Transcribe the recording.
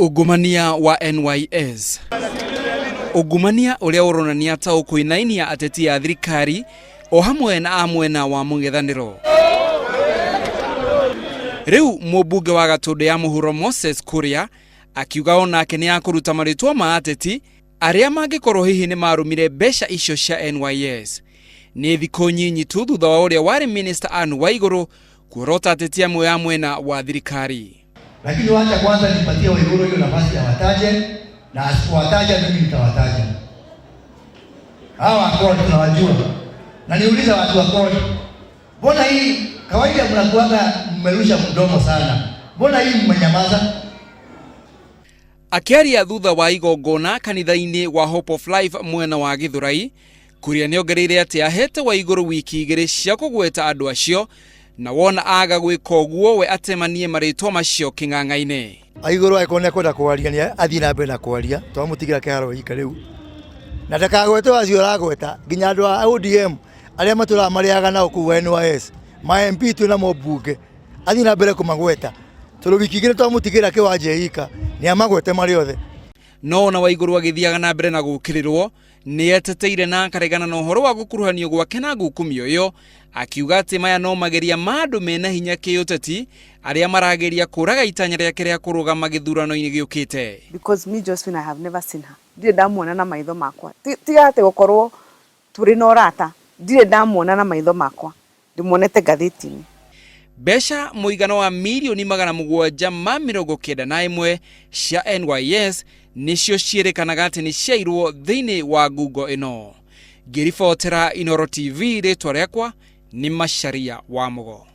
Ugumania wa NYS. Ugumania uria uronania ta ukuinainia ateti ya thirikari o hamwe na amwena wa mung'ethaniro. Riu mubunge wa Gatundu ya Muhuro Moses Kuria akiuga onake ni akuruta maritwa ma ateti aria mangikorwo hihi ni marumire mbeca icio cia NYS. Ni thiko nyinyi tu thutha wa uria wari Minister Anne Waiguru kurota ateti amwe ya mwena wa thirikari. Lakini wacha kwanza nipatie Waiguru hiyo nafasi ya wataje, na asipowataja mimi nitawataja. Hawa akodi tunawajua. Na niuliza watu wa kodi, mbona hii kawaida mnakuaga mmerusha mdomo sana? Mbona hii mmenyamaza? Akiaria thutha wa igongona kanitha-ini wa Hope of Life mwena wa Githurai, Kuria niongereire ati ahete Waiguru wiki igiri cia kugweta andu acio, na wona aga gwika uguo we atemanie maritwa macio king'ang'a-ini. Waiguru aikone kwenda kwaria ni athii na mbere na kwaria, twamutigira kiharo hika riu. Na ndakagwete acio aragweta nginya andu a ODM aria matura mariaga na ukuwa NYS, ma MP tu na mobunge athii na mbere kumagweta. Turu wiki igiri twamutigira kiwanja hika ni amagwete mari othe. No na Waiguru agithiaga na mbere na gukirirwo ni eteteire na akaregana na uhoro wa gukuruhanio gwake na ngukumi uyo, akiuga ati maya no mageria mandu mena hinya kiuteti aria marageria kuraga itanya riake ria kurugama githurano-ini giukite. Because me Josephine, I have never seen her. Ndire ndamuona na maitho makwa. Tiga ati gukorwo turi na urata. Ndire ndamuona na maitho makwa. Ndimuonete gatheti-ini. Besha muigano wa milioni 791 cia NYS nicio cierikanaga ati ni ciairwo thiini wa ngungo ino. Ngiribotera Inooro TV ritwa riakwa ni Macharia wa Mugo.